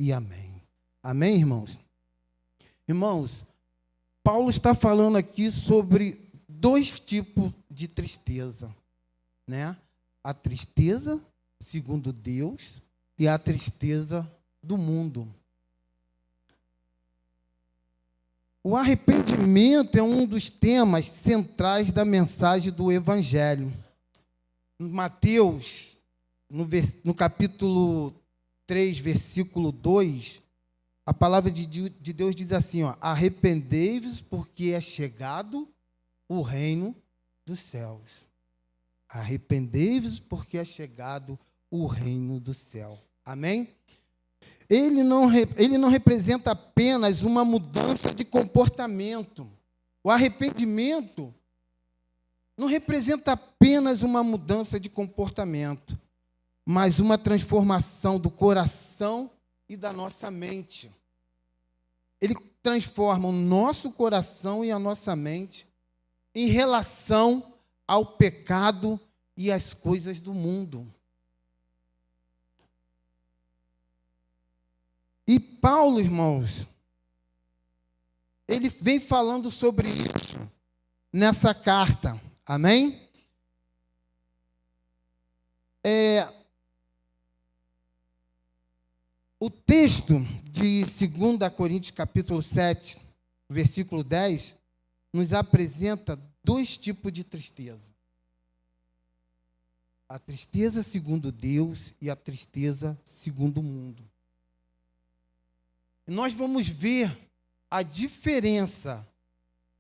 e amém. Amém, irmãos? Irmãos, Paulo está falando aqui sobre dois tipos de tristeza, né? A tristeza segundo Deus e a tristeza do mundo. O arrependimento é um dos temas centrais da mensagem do Evangelho. Mateus, no capítulo 3, versículo 2, a palavra de Deus diz assim, ó, arrependei-vos porque é chegado o reino dos céus. Arrependei-vos porque é chegado o reino do céu. Amém? Ele não representa apenas uma mudança de comportamento. O arrependimento não representa apenas uma mudança de comportamento, mas uma transformação do coração e da nossa mente. Ele transforma o nosso coração e a nossa mente em relação ao pecado e às coisas do mundo. E Paulo, irmãos, ele vem falando sobre isso nessa carta. Amém? O texto de 2 Coríntios, capítulo 7, versículo 10, nos apresenta dois tipos de tristeza. A tristeza segundo Deus e a tristeza segundo o mundo. Nós vamos ver a diferença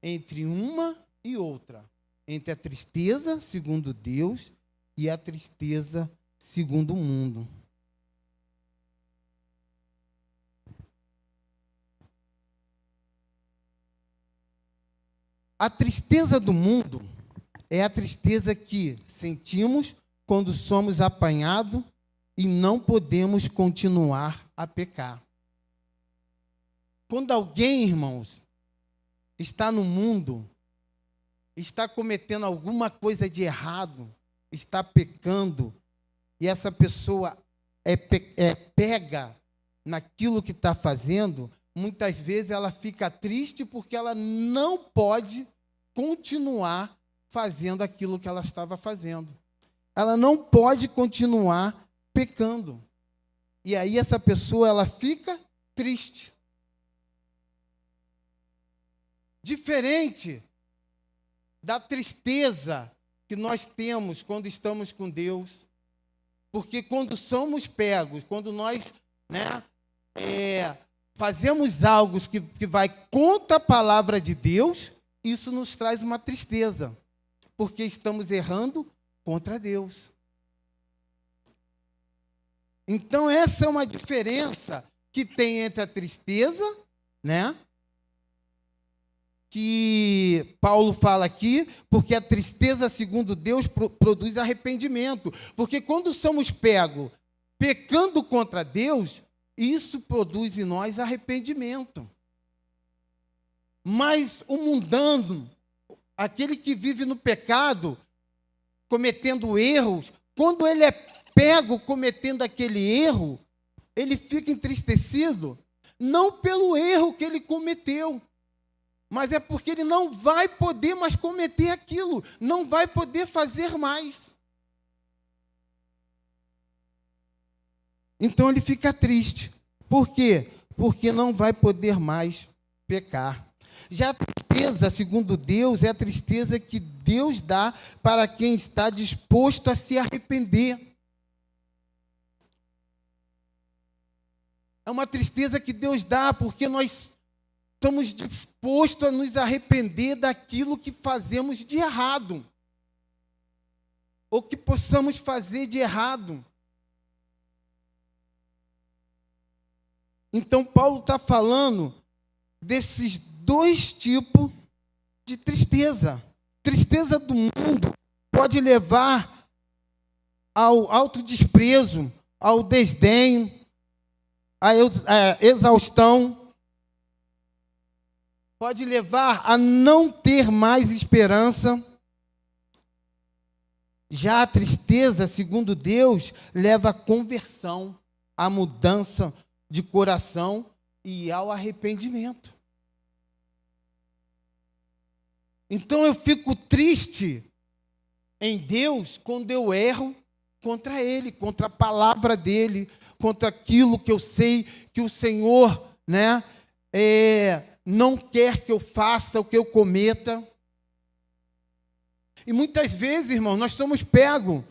entre uma e outra, entre a tristeza segundo Deus e a tristeza segundo o mundo. A tristeza do mundo é a tristeza que sentimos quando somos apanhados e não podemos continuar a pecar. Quando alguém, irmãos, está no mundo, está cometendo alguma coisa de errado, está pecando, e essa pessoa pega naquilo que está fazendo, muitas vezes ela fica triste porque ela não pode continuar fazendo aquilo que ela estava fazendo. Ela não pode continuar pecando. E aí essa pessoa, ela fica triste. Diferente da tristeza que nós temos quando estamos com Deus. Porque quando somos pegos, quando nós fazemos algo que vai contra a palavra de Deus, isso nos traz uma tristeza, porque estamos errando contra Deus. Então, essa é uma diferença que tem entre a tristeza, que Paulo fala aqui, porque a tristeza, segundo Deus, produz arrependimento. Porque quando somos pegos pecando contra Deus, isso produz em nós arrependimento. Mas o mundano, aquele que vive no pecado, cometendo erros, quando ele é pego cometendo aquele erro, ele fica entristecido, não pelo erro que ele cometeu, mas é porque ele não vai poder mais cometer aquilo, não vai poder fazer mais. Então ele fica triste. Por quê? Porque não vai poder mais pecar. Já a tristeza, segundo Deus, é a tristeza que Deus dá para quem está disposto a se arrepender. É uma tristeza que Deus dá porque nós estamos dispostos a nos arrepender daquilo que fazemos de errado, ou que possamos fazer de errado. Então, Paulo está falando desses dois tipos de tristeza. Tristeza do mundo pode levar ao autodesprezo, ao desdém, à exaustão. Pode levar a não ter mais esperança. Já a tristeza, segundo Deus, leva à conversão, à mudança de coração e ao arrependimento. Então eu fico triste em Deus quando eu erro contra Ele, contra a palavra dEle, contra aquilo que eu sei que o Senhor, não quer que eu faça, o que eu cometa. E muitas vezes, irmão, nós somos pegos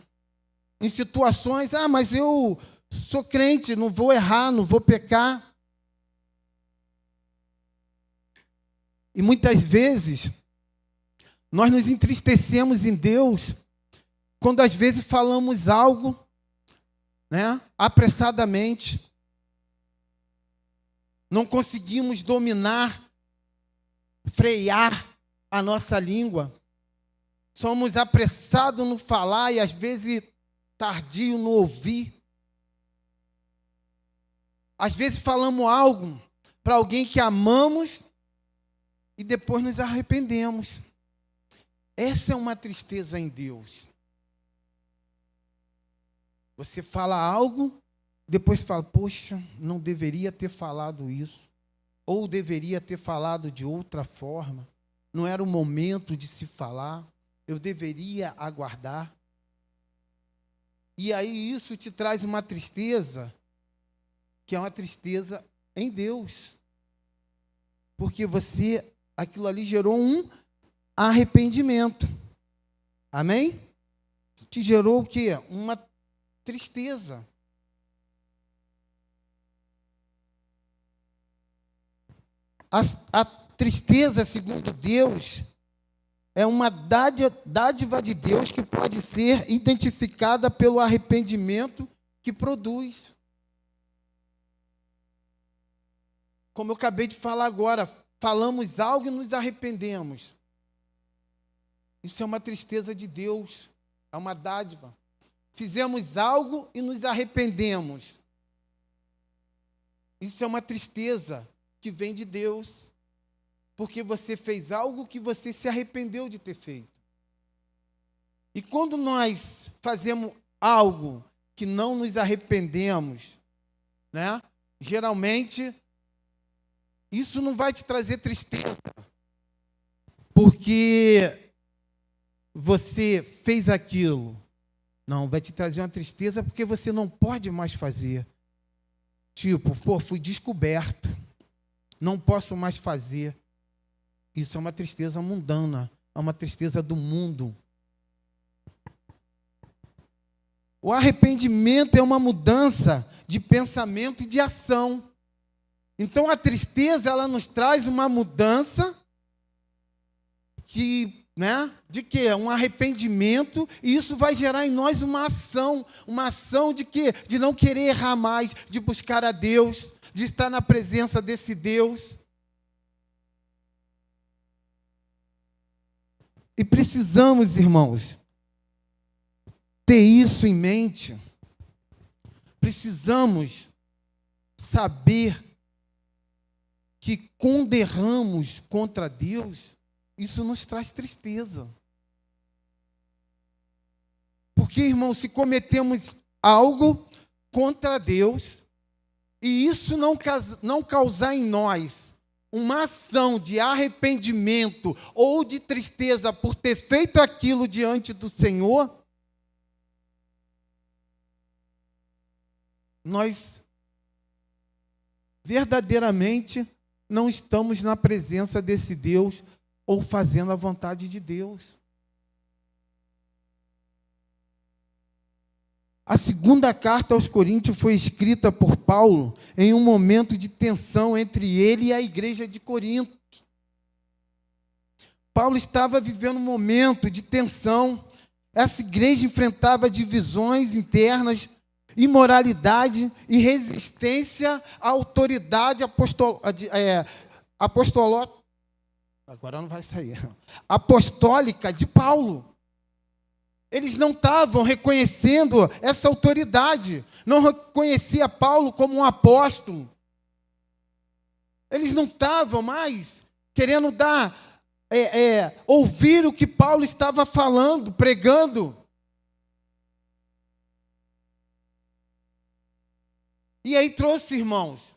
em situações, mas eu sou crente, não vou errar, não vou pecar. E muitas vezes, nós nos entristecemos em Deus quando às vezes falamos algo, apressadamente. Não conseguimos dominar, frear a nossa língua. Somos apressados no falar e às vezes tardio no ouvir. Às vezes falamos algo para alguém que amamos e depois nos arrependemos. Essa é uma tristeza em Deus. Você fala algo, depois fala, poxa, não deveria ter falado isso. Ou deveria ter falado de outra forma. Não era o momento de se falar. Eu deveria aguardar. E aí isso te traz uma tristeza, que é uma tristeza em Deus. Porque aquilo ali gerou um arrependimento. Amém? Te gerou o quê? Uma tristeza. A tristeza, segundo Deus, é uma dádiva de Deus que pode ser identificada pelo arrependimento que produz. Como eu acabei de falar agora, falamos algo e nos arrependemos. Isso é uma tristeza de Deus, é uma dádiva. Fizemos algo e nos arrependemos. Isso é uma tristeza que vem de Deus, porque você fez algo que você se arrependeu de ter feito. E quando nós fazemos algo que não nos arrependemos, geralmente, isso não vai te trazer tristeza, porque você fez aquilo. Não, vai te trazer uma tristeza porque você não pode mais fazer. Tipo, fui descoberto, não posso mais fazer. Isso é uma tristeza mundana, é uma tristeza do mundo. O arrependimento é uma mudança de pensamento e de ação. Então, a tristeza, ela nos traz uma mudança de quê? Um arrependimento, e isso vai gerar em nós uma ação de quê? De não querer errar mais, de buscar a Deus, de estar na presença desse Deus. E precisamos, irmãos, ter isso em mente. Precisamos saber que quando erramos contra Deus, isso nos traz tristeza. Porque, irmão, se cometemos algo contra Deus, e isso não causar em nós uma ação de arrependimento ou de tristeza por ter feito aquilo diante do Senhor, nós verdadeiramente não estamos na presença desse Deus ou fazendo a vontade de Deus. A segunda carta aos Coríntios foi escrita por Paulo em um momento de tensão entre ele e a igreja de Corinto. Paulo estava vivendo um momento de tensão. Essa igreja enfrentava divisões internas, imoralidade e resistência à autoridade apostólica de Paulo. Eles não estavam reconhecendo essa autoridade, não reconhecia Paulo como um apóstolo. Eles não estavam mais querendo ouvir o que Paulo estava falando, pregando. E aí trouxe, irmãos,